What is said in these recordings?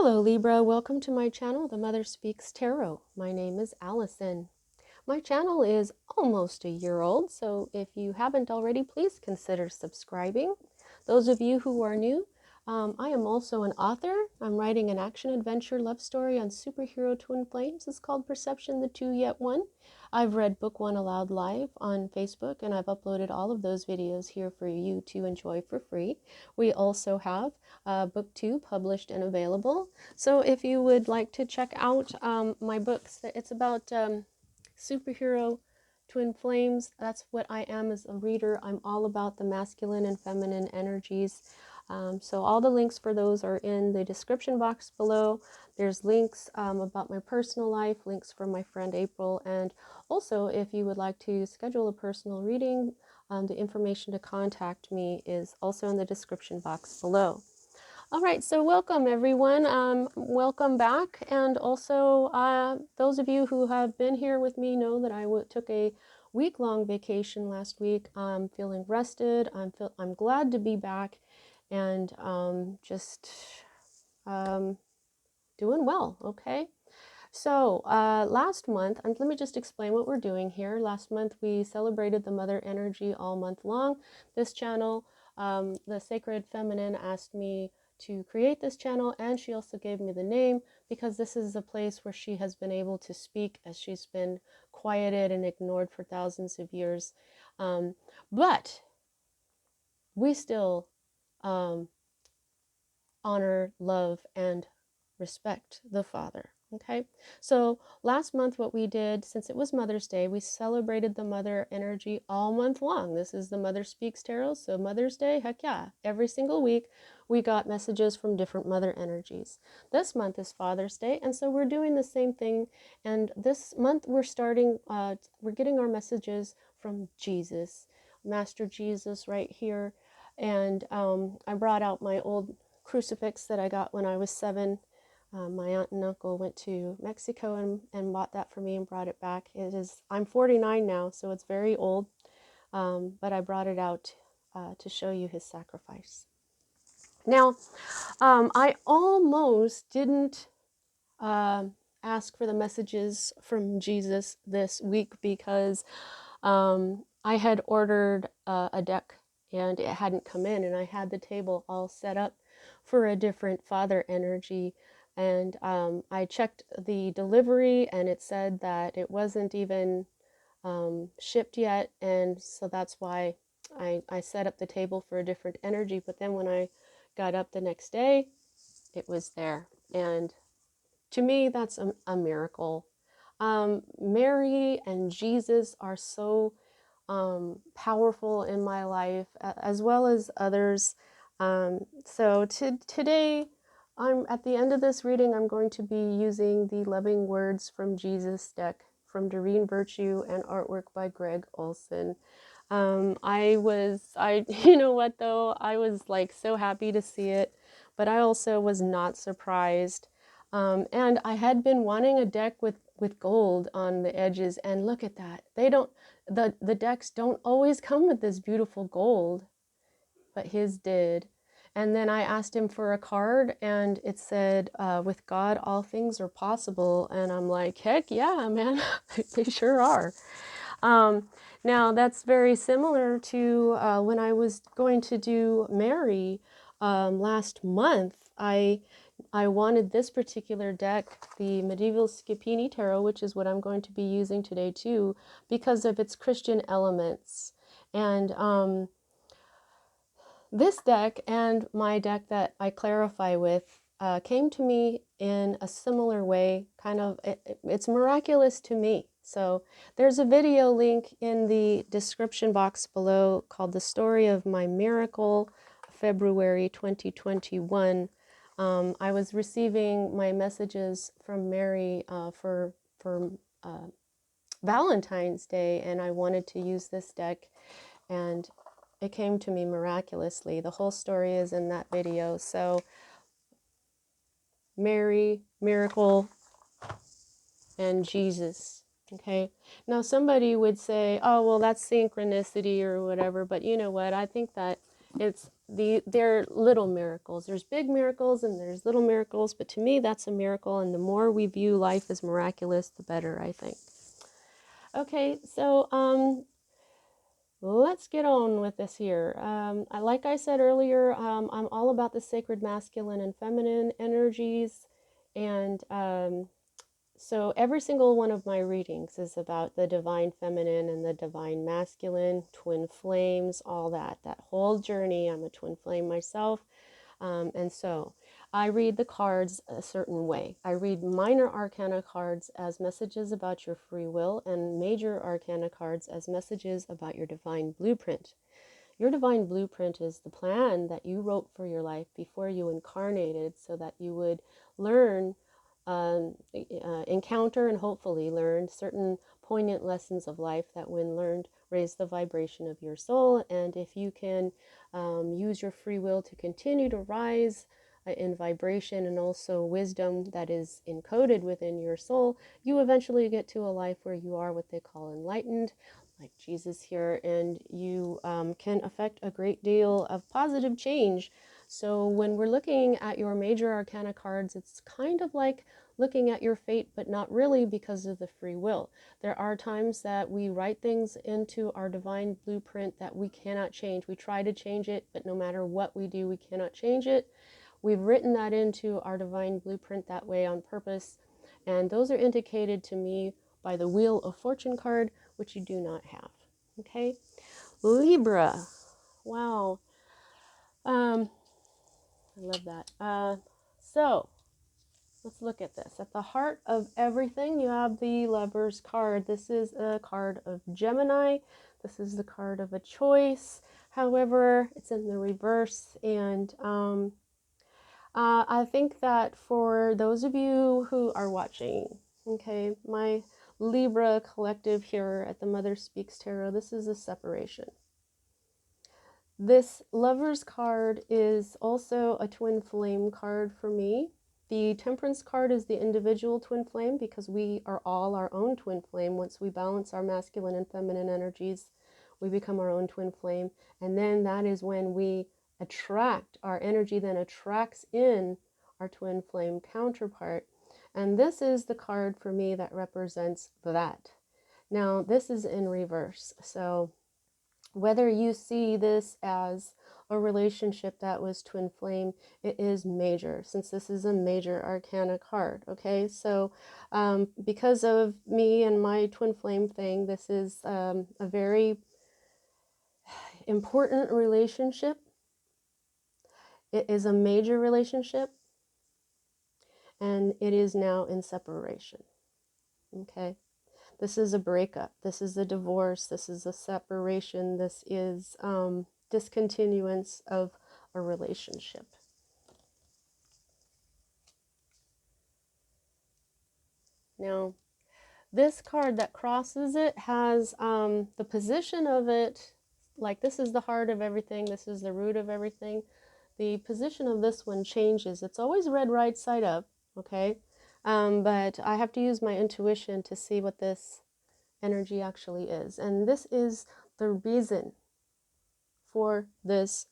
Hello Libra, welcome to my channel, The Mother Speaks Tarot. My name is Allison. My channel is almost a year old, so if you haven't already, please consider subscribing. Those of you who are new, I am also an author. I'm writing an action-adventure love story on superhero twin flames. It's called Perception, the Two Yet One. I've read book one aloud live on Facebook, and I've uploaded all of those videos here for you to enjoy for free. We also have book two published and available. So if you would like to check out my books, it's about superhero twin flames. That's what I am as a reader. I'm all about the masculine and feminine energies. So all the links for those are in the description box below. There's links about my personal life, links from my friend April, and also if you would like to schedule a personal reading, the information to contact me is also in the description box below. All right, so welcome everyone. Welcome back. And also those of you who have been here with me know that I took a week-long vacation last week. I'm feeling rested. I'm glad to be back and just doing well, okay? So last month, and let me just explain what we're doing here. Last month we celebrated the mother energy all month long. This channel, the Sacred Feminine asked me to create this channel, and she also gave me the name because this is a place where she has been able to speak as she's been quieted and ignored for thousands of years. But we still honor, love, and respect the Father. Okay, so last month what we did, since it was Mother's Day, we celebrated the mother energy all month long. This is the Mother Speaks Tarot, so Mother's Day, heck yeah. Every single week we got messages from different mother energies. This month is Father's Day, and so we're doing the same thing. And this month we're getting our messages from Jesus, Master Jesus right here. And I brought out my old crucifix that I got when I was 7. My aunt and uncle went to Mexico and bought that for me and brought it back. I'm 49 now, so it's very old, but I brought it out to show you his sacrifice. Now, I almost didn't ask for the messages from Jesus this week because I had ordered a deck and it hadn't come in, and I had the table all set up for a different father energy. And I checked the delivery and it said that it wasn't even shipped yet, and so that's why I set up the table for a different energy. But then when I got up the next day, it was there. And to me, that's a miracle. Mary and Jesus are so powerful in my life, as well as others. So today, I'm at the end of this reading, I'm going to be using the Loving Words from Jesus deck from Doreen Virtue and artwork by Greg Olson. You know what though, I was like so happy to see it, but I also was not surprised. And I had been wanting a deck with gold on the edges, and look at that. The decks don't always come with this beautiful gold, but his did. And then I asked him for a card, and it said, with God, all things are possible. And I'm like, heck yeah, man, they sure are. Now, that's very similar to when I was going to do Mary last month. I wanted this particular deck, the Medieval Scipini Tarot, which is what I'm going to be using today too, because of its Christian elements. And this deck and my deck that I clarify with came to me in a similar way. It's miraculous to me. So there's a video link in the description box below called The Story of My Miracle, February 2021. I was receiving my messages from Mary for Valentine's Day, and I wanted to use this deck, and it came to me miraculously. The whole story is in that video. So Mary, miracle, and Jesus. Okay. Now somebody would say, oh, well, that's synchronicity or whatever. But you know what? I think that it's they're little miracles. There's big miracles and there's little miracles, but to me that's a miracle, and the more we view life as miraculous, the better, I think. Okay, so let's get on with this here. Like I said earlier, I'm all about the sacred masculine and feminine energies, and so every single one of my readings is about the divine feminine and the divine masculine, twin flames, all that whole journey. I'm a twin flame myself. And so I read the cards a certain way. I read minor arcana cards as messages about your free will, and major arcana cards as messages about your divine blueprint. Your divine blueprint is the plan that you wrote for your life before you incarnated, so that you would learn, encounter, and hopefully learn certain poignant lessons of life that, when learned, raise the vibration of your soul. And if you can use your free will to continue to rise in vibration and also wisdom that is encoded within your soul, you eventually get to a life where you are what they call enlightened, like Jesus here, and you can affect a great deal of positive change. So when we're looking at your major arcana cards, it's kind of like looking at your fate, but not really, because of the free will. There are times that we write things into our divine blueprint that we cannot change. We try to change it, but no matter what we do, we cannot change it. We've written that into our divine blueprint that way on purpose, and those are indicated to me by the Wheel of Fortune card, which you do not have. Okay, Libra. Wow. I love that. So let's look at this. At the heart of everything, you have the Lover's card. This is a card of Gemini. This is the card of a choice. However, it's in the reverse, and I think that for those of you who are watching, okay, my Libra collective here at the Mother Speaks Tarot, this is a separation. This Lover's card is also a twin flame card for me. The Temperance card is the individual twin flame, because we are all our own twin flame. Once we balance our masculine and feminine energies, we become our own twin flame. And then that is when we attract, our energy then attracts in our twin flame counterpart. And this is the card for me that represents that. Now, this is in reverse. So whether you see this as a relationship that was twin flame, it is major, since this is a major arcana card. Okay, so because of me and my twin flame thing, this is a very important relationship. It is a major relationship, and it is now in separation. Okay, this is a breakup, this is a divorce, this is a separation, this is discontinuance of a relationship. Now, this card that crosses it has the position of it, like this is the heart of everything, this is the root of everything. The position of this one changes. It's always read right side up, okay? But I have to use my intuition to see what this energy actually is. And this is the reason for this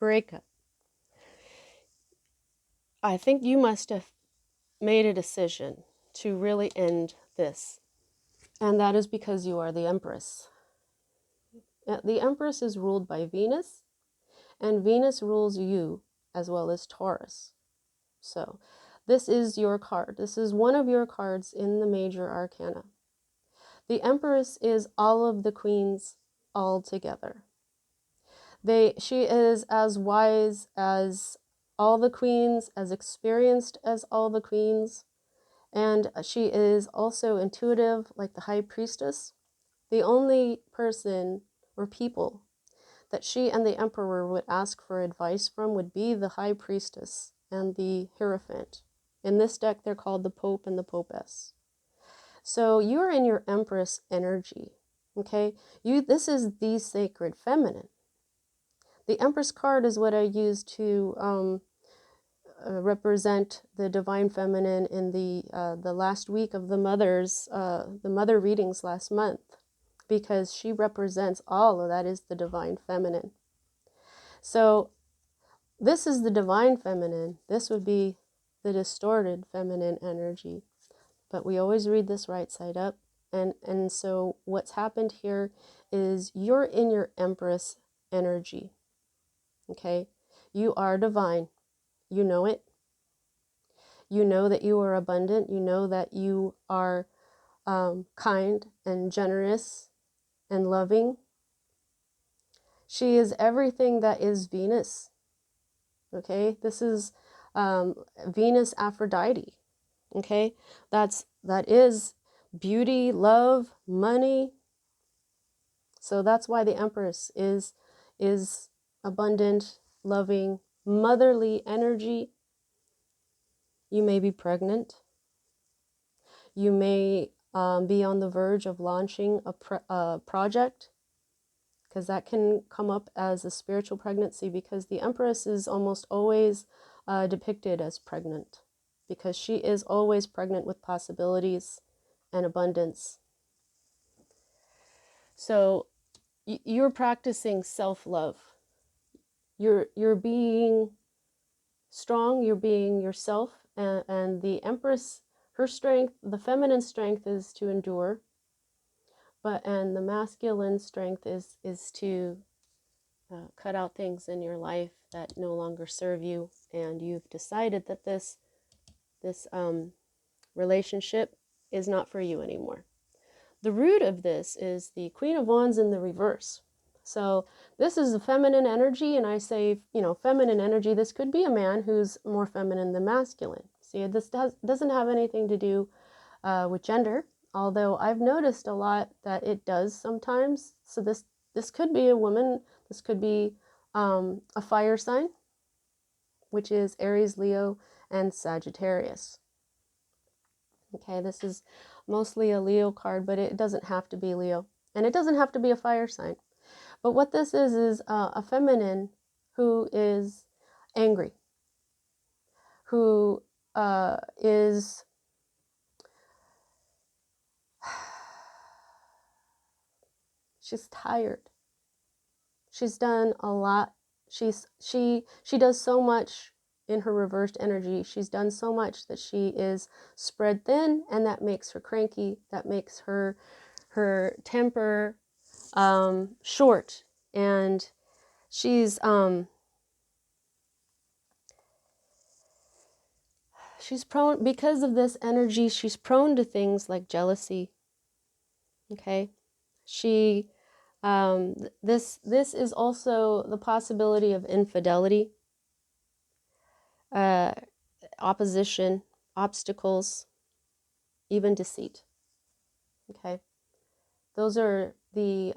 breakup. I think you must have made a decision to really end this. And that is because you are the Empress. The Empress is ruled by Venus, and Venus rules you as well as Taurus. So this is your card. This is one of your cards in the major arcana. The Empress is all of the queens all together. She is as wise as all the queens, as experienced as all the queens, and she is also intuitive like the High Priestess. The only person or people that she and the Emperor would ask for advice from would be the High Priestess and the Hierophant. In this deck, they're called the Pope and the Popess. So you're in your Empress energy, okay? This is the sacred feminine. The Empress card is what I use to represent the divine feminine in the last week of the mother readings last month, because she represents all of that is the divine feminine. So This is the divine feminine. This would be the distorted feminine energy. But we always read this right side up. And so what's happened here is you're in your Empress energy. Okay? You are divine. You know it. You know that you are abundant. You know that you are kind and generous and loving. She is everything that is Venus. Okay? This is Venus Aphrodite. Okay? That is beauty, love, money. So that's why the Empress is abundant, loving, motherly energy. You may be pregnant. You may be on the verge of launching a project, because that can come up as a spiritual pregnancy, because the Empress is almost always depicted as pregnant, because she is always pregnant with possibilities and abundance. So you're practicing self-love. You're being strong, you're being yourself, and the Empress, her strength, the feminine strength is to endure, and the masculine strength is to cut out things in your life that no longer serve you, and you've decided that this relationship is not for you anymore. The root of this is the Queen of Wands in the reverse. So this is the feminine energy, and I say, feminine energy, this could be a man who's more feminine than masculine. See, this doesn't have anything to do with gender, although I've noticed a lot that it does sometimes. So this could be a woman, this could be a fire sign, which is Aries, Leo, and Sagittarius. Okay, this is mostly a Leo card, but it doesn't have to be Leo. And it doesn't have to be a fire sign. But what this is a feminine who is angry, who is she's tired. She's done a lot. She does so much in her reversed energy. She's done so much that she is spread thin, and that makes her cranky. That makes her temper short, and she's prone, because of this energy, she's prone to things like jealousy. Okay, she this is also the possibility of infidelity, opposition, obstacles, even deceit. Okay, those are the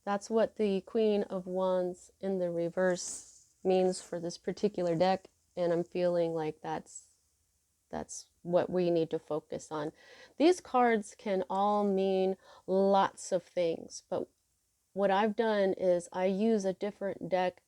that's what the Queen of Wands in the reverse means for this particular deck, and I'm feeling like that's what we need to focus on. These cards can all mean lots of things, but what I've done is I use a different deck,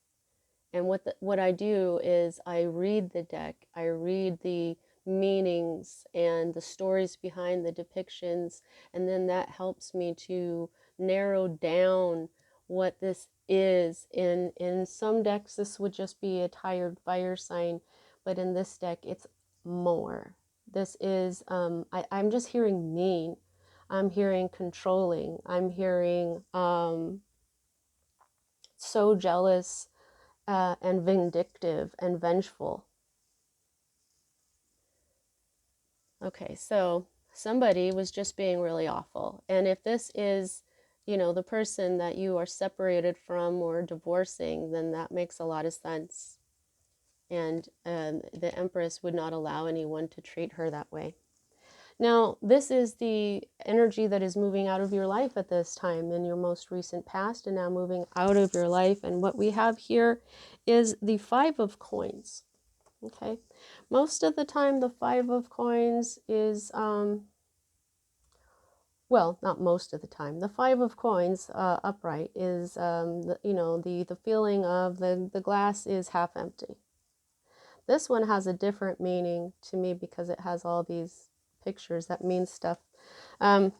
and what I do is I read the deck, I read the meanings and the stories behind the depictions, and then that helps me to narrow down what this is. In some decks this would just be a tired fire sign, but in this deck it's more. This is I'm just hearing mean, I'm hearing controlling, I'm hearing so jealous and vindictive and vengeful. Okay, so somebody was just being really awful. And if this is, the person that you are separated from or divorcing, then that makes a lot of sense. And the Empress would not allow anyone to treat her that way. Now, this is the energy that is moving out of your life at this time in your most recent past, and now moving out of your life. And what we have here is the Five of Coins. Okay, most of the time the Five of Coins is well, not most of the time. The Five of Coins upright is the feeling of the glass is half empty. This one has a different meaning to me because it has all these pictures that mean stuff. I'm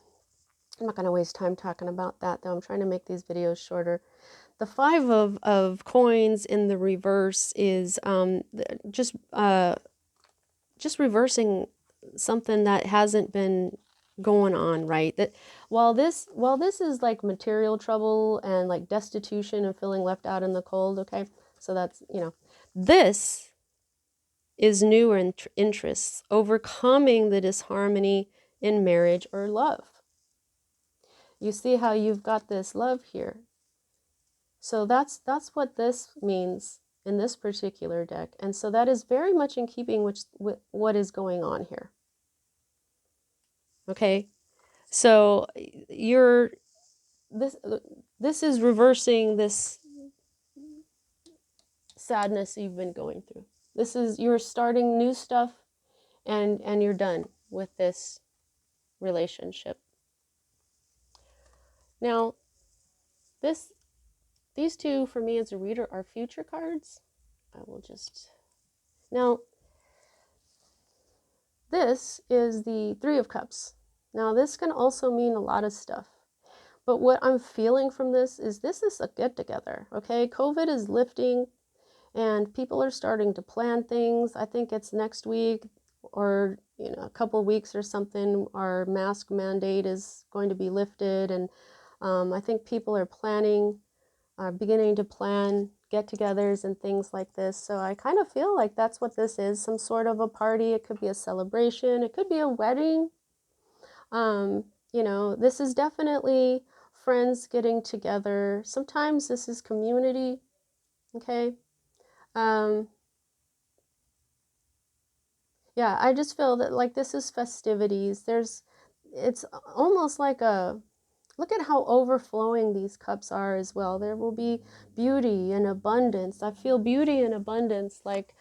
not going to waste time talking about that, though. I'm trying to make these videos shorter. the five of coins in the reverse is just reversing something that hasn't been going on, right? That while this is like material trouble and like destitution and feeling left out in the cold, okay? So that's, this is new interests, overcoming the disharmony in marriage or love. You see how you've got this love here. So that's what this means in this particular deck. And so that is very much in keeping with what is going on here. Okay? So this is reversing this sadness you've been going through. You're starting new stuff, and you're done with this relationship. Now, these two for me as a reader are future cards. I will just now. This is the Three of Cups. Now, this can also mean a lot of stuff. But what I'm feeling from this is a get together, okay? COVID is lifting and people are starting to plan things. I think it's next week or, a couple weeks or something. Our mask mandate is going to be lifted. And I think people are beginning to plan get-togethers and things like this. So I kind of feel like that's what this is, some sort of a party. It could be a celebration. It could be a wedding. This is definitely friends getting together. Sometimes this is community, okay? Yeah, I just feel that like this is festivities. It's almost like look at how overflowing these cups are as well. There will be beauty and abundance. I feel beauty and abundance like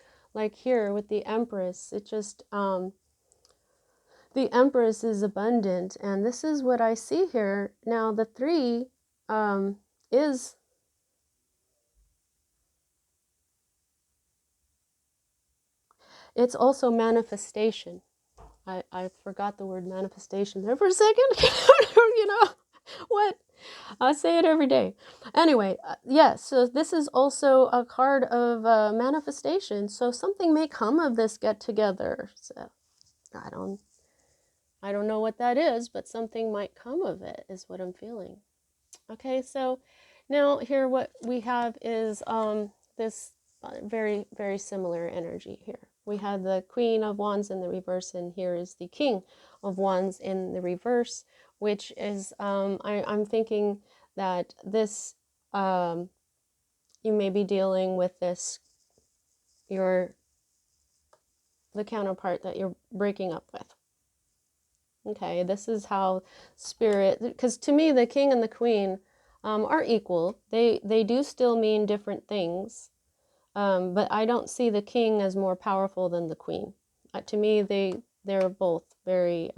here with the Empress. It just, the Empress is abundant. And this is what I see here. Now the three is, it's also manifestation. I forgot the word manifestation there for a second. What? I say it every day. Anyway, yes, so this is also a card of manifestation. So something may come of this get together. So I don't know what that is, but something might come of it is what I'm feeling. Okay, so now here what we have is this very, very similar energy here. We have the Queen of Wands in the reverse, and here is the King of Wands in the reverse, which is, I'm thinking that this, you may be dealing with this, the counterpart that you're breaking up with. Okay, this is how spirit, because to me, the King and the Queen are equal. They do still mean different things. But I don't see the King as more powerful than the Queen. To me, they're both very,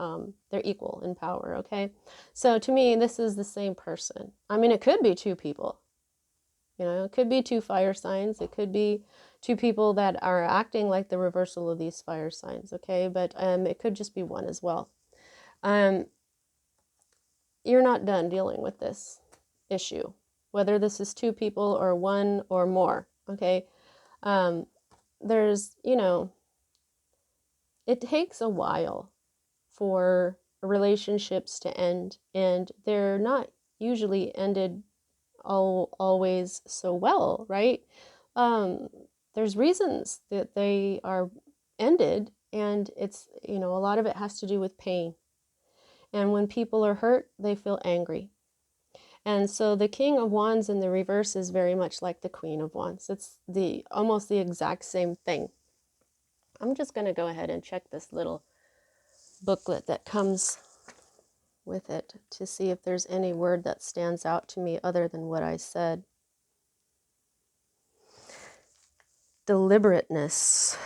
they're equal in power, okay? So to me, this is the same person. I mean, it could be two people. It could be two fire signs. It could be two people that are acting like the reversal of these fire signs, okay? But it could just be one as well. You're not done dealing with this issue, whether this is two people or one or more, okay? There's, it takes a while for relationships to end, and they're not usually ended always so well, right? There's reasons that they are ended, and it's, a lot of it has to do with pain. And when people are hurt, they feel angry. And so the King of Wands in the reverse is very much like the Queen of Wands. It's almost the exact same thing. I'm just going to go ahead and check this little booklet that comes with it to see if there's any word that stands out to me other than what I said. Deliberateness.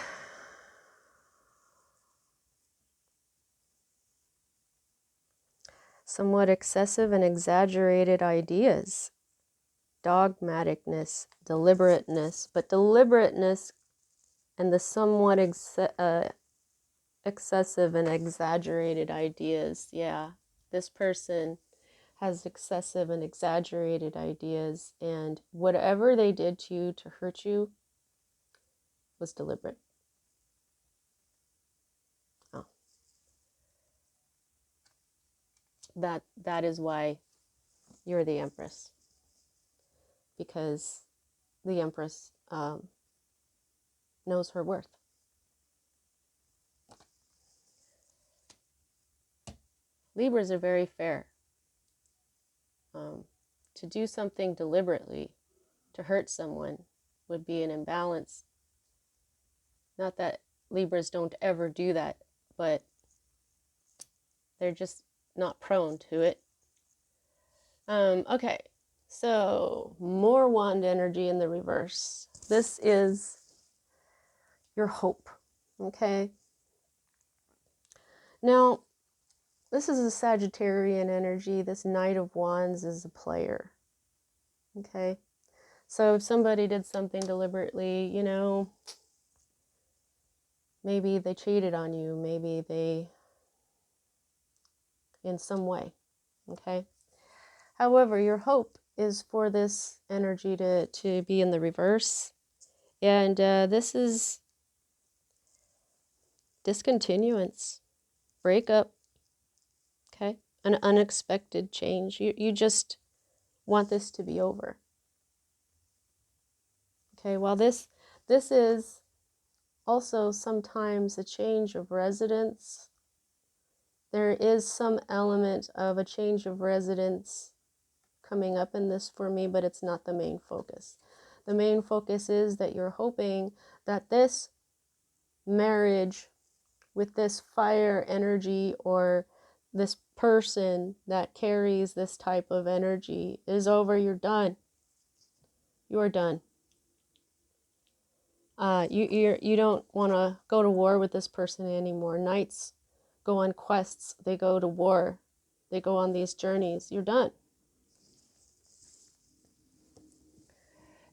Somewhat excessive and exaggerated ideas. Dogmaticness, deliberateness, but deliberateness and the somewhat excessive and exaggerated ideas. Yeah, this person has excessive and exaggerated ideas, and whatever they did to you to hurt you was deliberate. Oh. That is why you're the Empress, because the Empress knows her worth. Libras are very fair. To do something deliberately to hurt someone would be an imbalance. Not that Libras don't ever do that, but they're just not prone to it. Okay, so more wand energy in the reverse. This is your hope, okay? Now, this is a Sagittarian energy. This Knight of Wands is a player, okay? So if somebody did something deliberately, you know, maybe they cheated on you, maybe they, in some way, okay? However, your hope is for this energy to be in the reverse. And this is discontinuance, breakup, okay? An unexpected change. You just want this to be over. Okay, while this is also sometimes a change of residence, there is some element of a change of residence coming up in this for me, but it's not the main focus. The main focus is that you're hoping that this marriage with this fire energy, or this person that carries this type of energy, is over. You're done. You're done. You don't want to go to war with this person anymore. Knights go on quests. They go to war. They go on these journeys. You're done.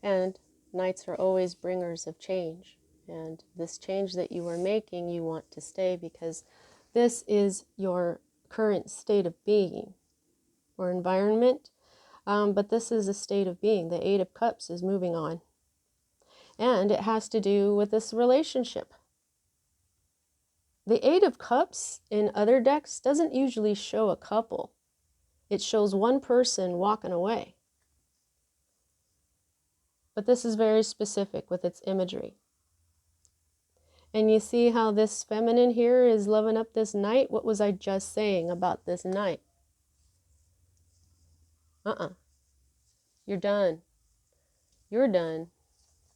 And knights are always bringers of change. And this change that you are making, you want to stay, because this is your current state of being or environment. But this is a state of being. The Eight of Cups is moving on. And it has to do with this relationship. The Eight of Cups in other decks doesn't usually show a couple. It shows one person walking away. But this is very specific with its imagery. And you see how this feminine here is loving up this knight? What was I just saying about this knight? You're done. You're done.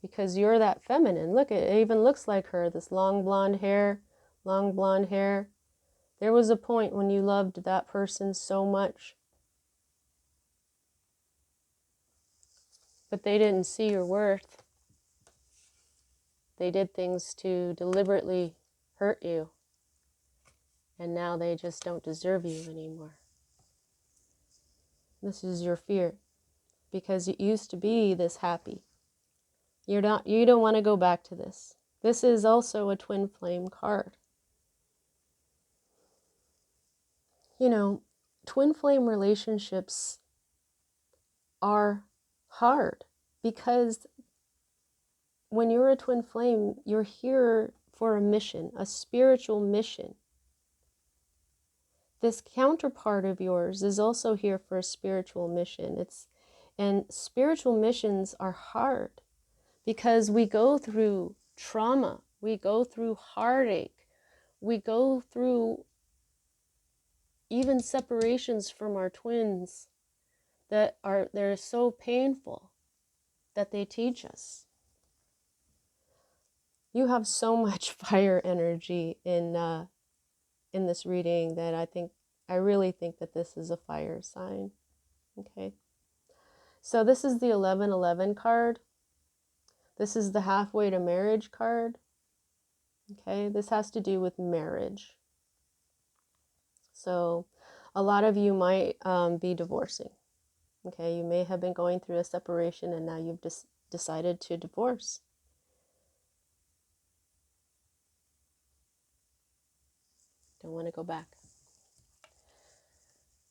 Because you're that feminine. Look, it even looks like her. This long blonde hair. Long blonde hair. There was a point when you loved that person so much. But they didn't see your worth. They did things to deliberately hurt you. And now they just don't deserve you anymore. This is your fear. Because it used to be this happy. You don't want to go back to this. This is also a twin flame card. You know, twin flame relationships are hard, because when you're a twin flame, you're here for a mission, a spiritual mission. This counterpart of yours is also here for a spiritual mission. And spiritual missions are hard because we go through trauma, we go through heartache, we go through even separations from our twins they're so painful that they teach us. You have so much fire energy in this reading that I really think that this is a fire sign. Okay. So this is the 1111 card. This is the halfway to marriage card. Okay. This has to do with marriage. So a lot of you might be divorcing. Okay. You may have been going through a separation and now you've decided to divorce. Don't want to go back.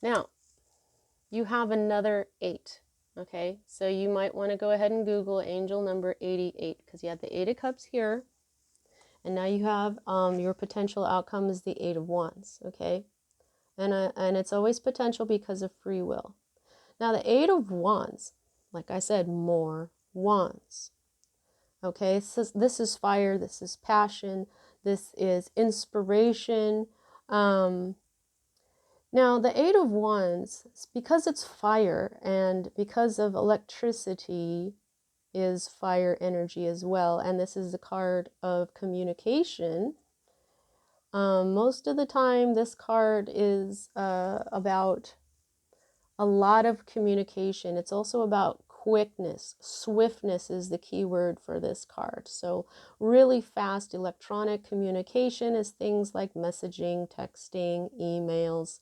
Now, you have another 8. Okay, so you might want to go ahead and Google angel number 88, because you have the 8 of cups here, and now you have your potential outcome is the 8 of wands. Okay, and it's always potential because of free will. Now the 8 of wands, like I said, more wands. Okay, so this is fire, this is passion, this is inspiration. Now, the 8 of wands, because it's fire and because of electricity is fire energy as well, and this is the card of communication. Most of the time, this card is about a lot of communication. It's also about quickness. Swiftness is the key word for this card. So really fast electronic communication is things like messaging, texting, emails,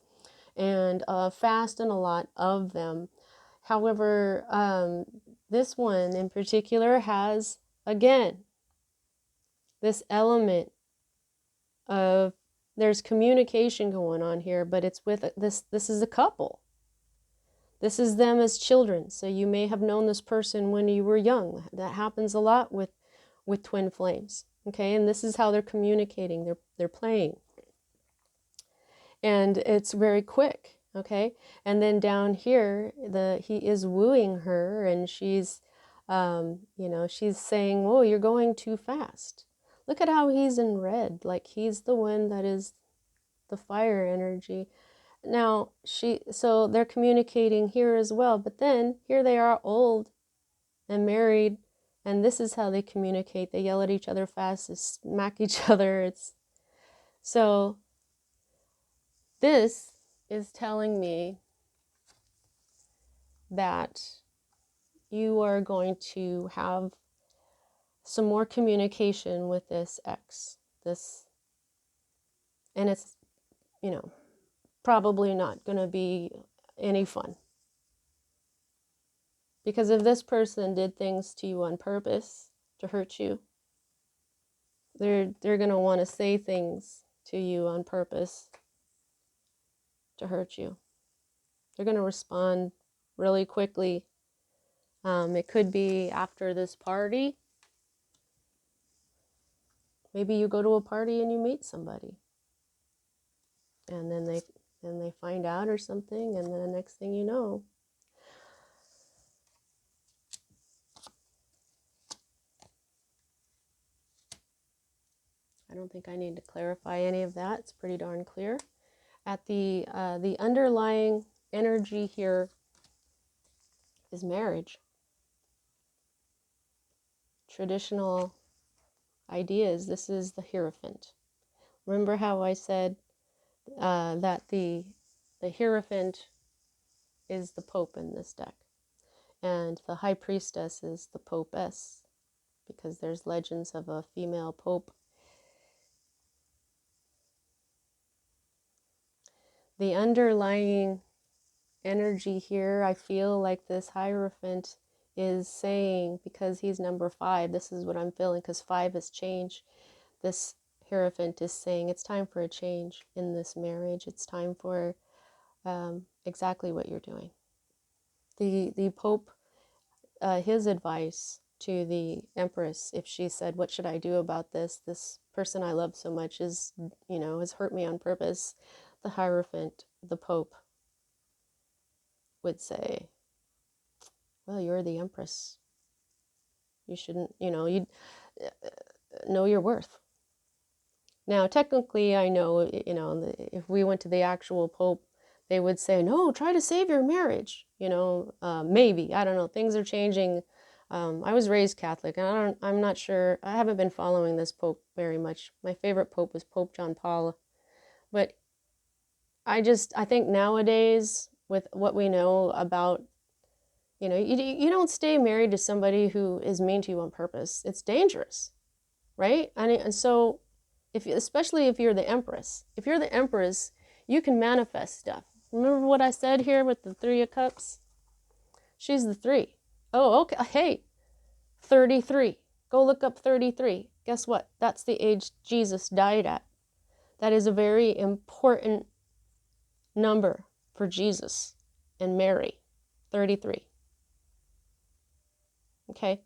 and fast and a lot of them. However, this one in particular has, again, this element of there's communication going on here, but it's with this is a couple. This is them as children. So you may have known this person when you were young. That happens a lot with twin flames. Okay, and this is how they're communicating. They're playing. And it's very quick. Okay, and then down here, he is wooing her, and she's she's saying, "Oh, you're going too fast." Look at how he's in red, like he's the one that is the fire energy. Now so they're communicating here as well, but then here they are old and married, and this is how they communicate. They yell at each other fast, they smack each other. So this is telling me that you are going to have some more communication with this ex. And it's, probably not going to be any fun. Because if this person did things to you on purpose to hurt you, they're going to want to say things to you on purpose to hurt you. They're going to respond really quickly. It could be after this party. Maybe you go to a party and you meet somebody, and then they find out or something, and then the next thing you know, I don't think I need to clarify any of that. It's pretty darn clear. At the underlying energy here is marriage. Traditional ideas. This is the Hierophant. Remember how I said that the Hierophant is the Pope in this deck, and the High Priestess is the Popess, because there's legends of a female Pope. The underlying energy here, I feel like this Hierophant is saying, because he's number 5, this is what I'm feeling, because 5 is change. This Hierophant is saying it's time for a change in this marriage. It's time for exactly what you're doing. The Pope, his advice to the Empress, if she said, "What should I do about this? This person I love so much is, has hurt me on purpose." The Hierophant, the Pope, would say, "Well, you're the Empress. You shouldn't, you know your worth." Now, technically, I know, if we went to the actual Pope, they would say, "No, try to save your marriage." Maybe, I don't know. Things are changing. I was raised Catholic, and I'm not sure. I haven't been following this Pope very much. My favorite Pope was Pope John Paul, but I think nowadays, with what we know about, you don't stay married to somebody who is mean to you on purpose. It's dangerous, right? And so, especially if you're the Empress, you can manifest stuff. Remember what I said here with the 3 of Cups? She's the 3. Oh, okay. Hey, 33. Go look up 33. Guess what? That's the age Jesus died at. That is a very important number for Jesus. and marry, 33. Okay?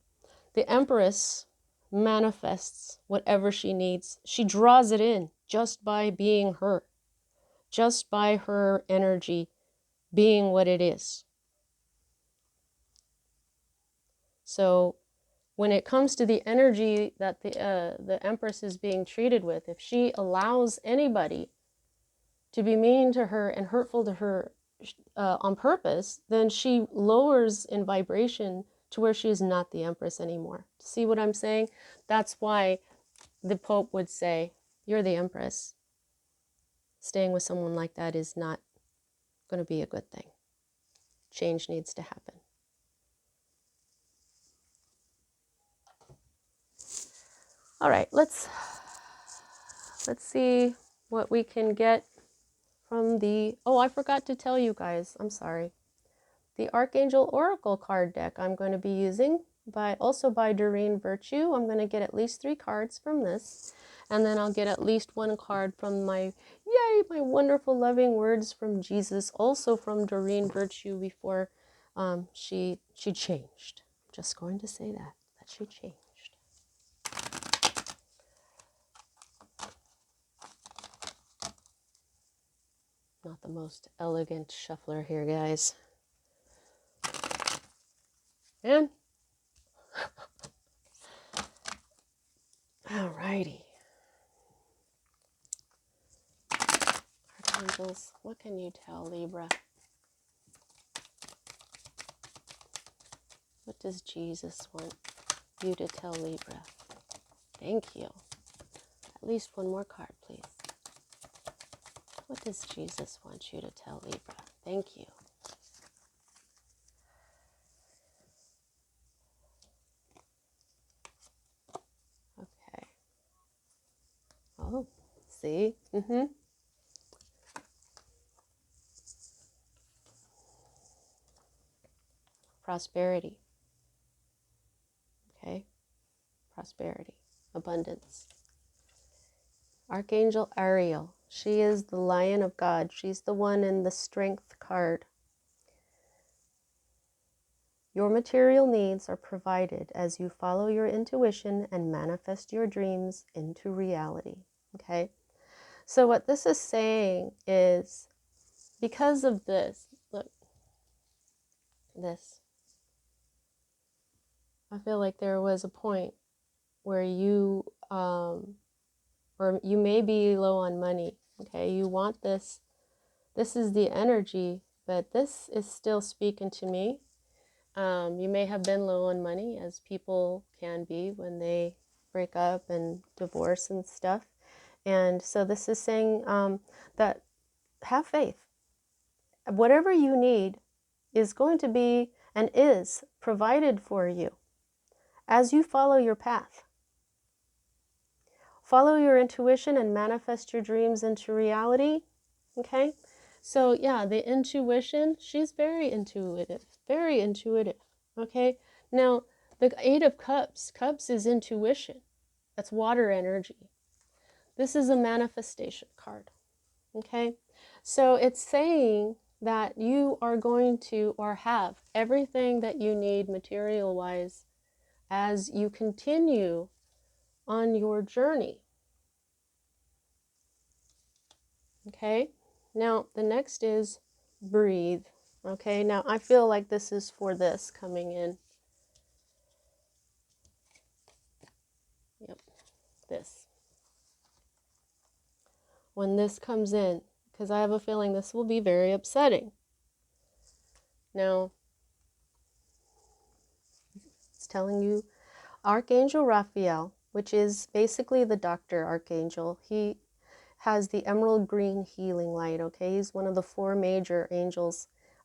The Empress manifests whatever she needs. She draws it in just by being her, just by her energy being what it is. So when it comes to the energy that the Empress is being treated with, if she allows anybody to be mean to her and hurtful to her on purpose, then she lowers in vibration to where she is not the Empress anymore. See what I'm saying? That's why the Pope would say, you're the Empress. Staying with someone like that is not going to be a good thing. Change needs to happen. All right, let's see what we can get from the, oh, I forgot to tell you guys, I'm sorry. The Archangel Oracle card deck I'm going to be using, also by Doreen Virtue. I'm going to get at least 3 cards from this, and then I'll get at least 1 card from my wonderful loving words from Jesus, also from Doreen Virtue before she changed. I'm just going to say that she changed. Not the most elegant shuffler here, guys. And alrighty. Archangels, what can you tell Libra? What does Jesus want you to tell Libra? Thank you. At least 1 more card, please. What does Jesus want you to tell Libra? Thank you. Okay. Oh, see? Prosperity. Okay? Prosperity. Abundance. Archangel Ariel. She is the Lion of God. She's the one in the Strength card. Your material needs are provided as you follow your intuition and manifest your dreams into reality. Okay? So what this is saying is, because of this, look, this. I feel like there was a point where you, or you may be low on money. Okay? You want this. This is the energy, but this is still speaking to me. You may have been low on money, as people can be when they break up and divorce and stuff. And so this is saying that have faith. Whatever you need is going to be and is provided for you as you follow your path. Follow your intuition and manifest your dreams into reality. Okay? So yeah, the intuition, she's very intuitive. Very intuitive. Okay? Now, the 8 of Cups. Cups is intuition. That's water energy. This is a manifestation card. Okay? So it's saying that you are going to, or have, everything that you need material-wise as you continue on your journey. Okay? Now, the next is breathe. Okay? Now, I feel like this is for this coming in. Yep. This. When this comes in, because I have a feeling this will be very upsetting. Now, it's telling you Archangel Raphael, which is basically the doctor archangel. He has the emerald green healing light, okay? He's one of the 4 major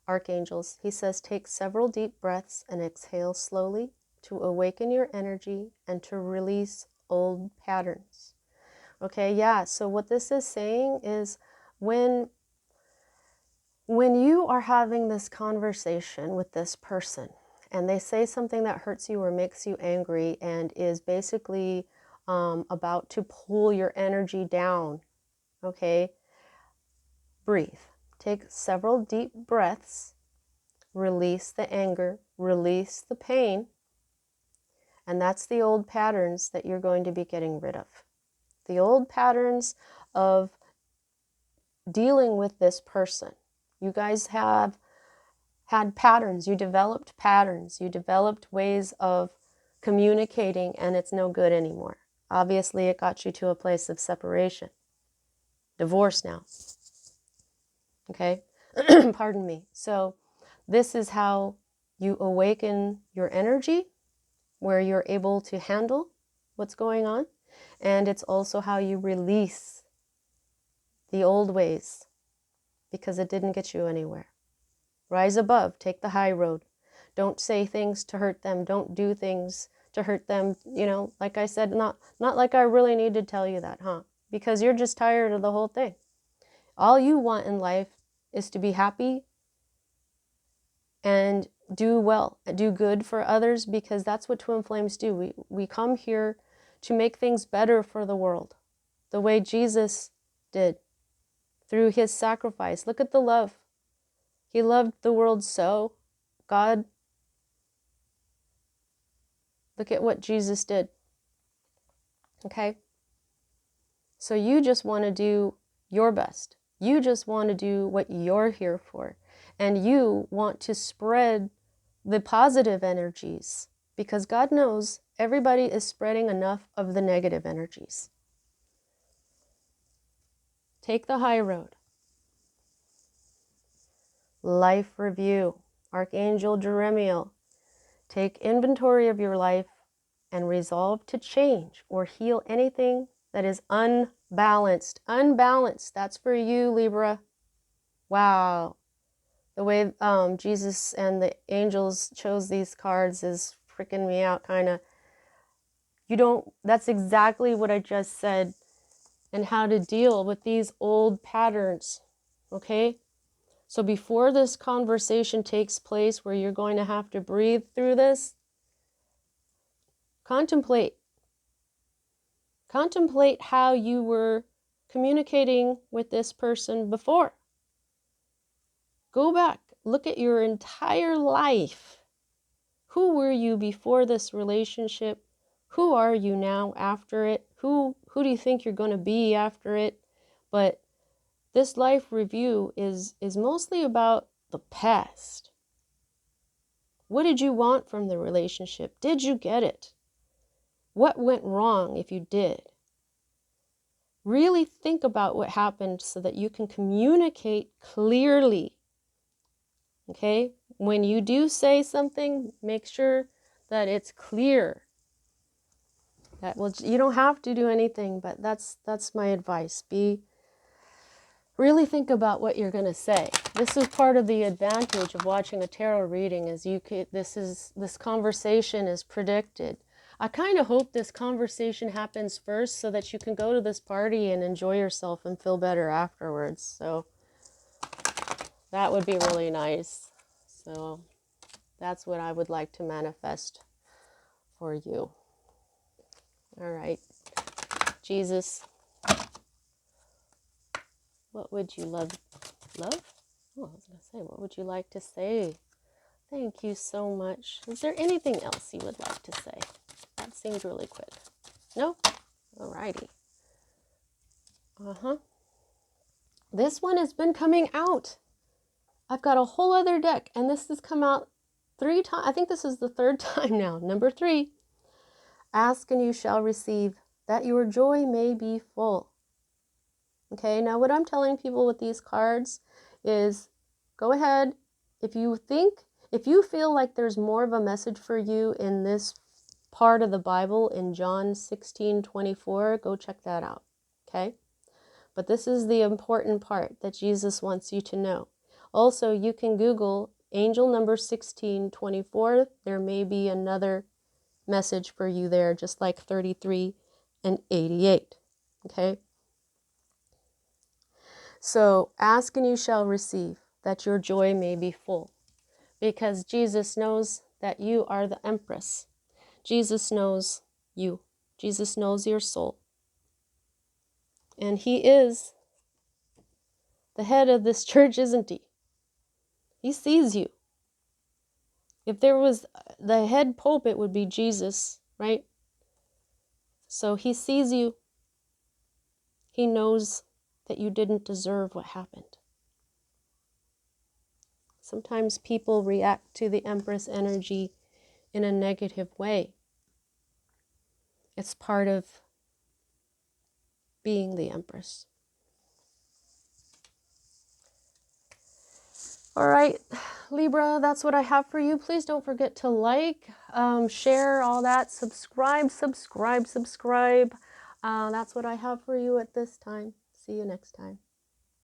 archangels. He says, take several deep breaths and exhale slowly to awaken your energy and to release old patterns. Okay, yeah, so what this is saying is when you are having this conversation with this person and they say something that hurts you or makes you angry and is basically about to pull your energy down, okay, breathe. Take several deep breaths release the anger, release the pain, and that's the old patterns that you're going to be getting rid of. The old patterns of dealing with this person. You guys have had patterns, you developed ways of communicating, and it's no good anymore. Obviously, it got you to a place of separation. Divorce now. Okay? Pardon me. So this is how you awaken your energy, where you're able to handle what's going on. And it's also how you release the old ways, because it didn't get you anywhere. Rise above, take the high road. Don't say things to hurt them. Don't do things to hurt them. You know, like I said, not like I really need to tell you that, huh? Because you're just tired of the whole thing. All you want in life is to be happy and do well, do good for others, because that's what twin flames do. We come here to make things better for the world, the way Jesus did through his sacrifice. Look at the love. He loved the world so. God, look at what Jesus did. Okay? So you just want to do your best. You just want to do what you're here for. And you want to spread the positive energies, because God knows everybody is spreading enough of the negative energies. Take the high road. Life review. Archangel Jeremiel. Take inventory of your life and resolve to change or heal anything that is unbalanced. Unbalanced. That's for you, Libra. Wow. The way Jesus and the angels chose these cards is freaking me out, kind of. That's exactly what I just said, and how to deal with these old patterns, okay? So before this conversation takes place, where you're going to have to breathe through this, contemplate how you were communicating with this person before. Go back, look at your entire life. Who were you before this relationship? Who are you now after it? Who do you think you're going to be after it? But this life review is mostly about the past. What did you want from the relationship? Did you get it? What went wrong if you did? Really think about what happened so that you can communicate clearly. Okay? When you do say something, make sure that it's clear. You don't have to do anything, but that's my advice. Really think about what you're going to say. This is part of the advantage of watching a tarot reading, is this conversation is predicted. I kind of hope this conversation happens first so that you can go to this party and enjoy yourself and feel better afterwards. So that would be really nice. So that's what I would like to manifest for you. All right. Jesus, what would you love? Oh, I was going to say, what would you like to say? Thank you so much. Is there anything else you would like to say? That seemed really quick. No? Alrighty. This one has been coming out. I've got a whole other deck, and this has come out 3 times. I think this is the 3rd time now. Number 3. Ask and you shall receive, that your joy may be full. Okay, now what I'm telling people with these cards is, go ahead. If you feel like there's more of a message for you in this part of the Bible in John 16:24, go check that out. Okay? But this is the important part that Jesus wants you to know. Also, you can Google angel number 1624. There may be another message for you there, just like 33 and 88. Okay? So, ask and you shall receive, that your joy may be full. Because Jesus knows that you are the Empress. Jesus knows you. Jesus knows your soul. And he is the head of this church, isn't he? He sees you. If there was the head pope, it would be Jesus, right? So he sees you. He knows that you didn't deserve what happened. Sometimes people react to the Empress energy in a negative way. It's part of being the Empress. All right, Libra, that's what I have for you. Please don't forget to like, share, all that. Subscribe. That's what I have for you at this time. See you next time.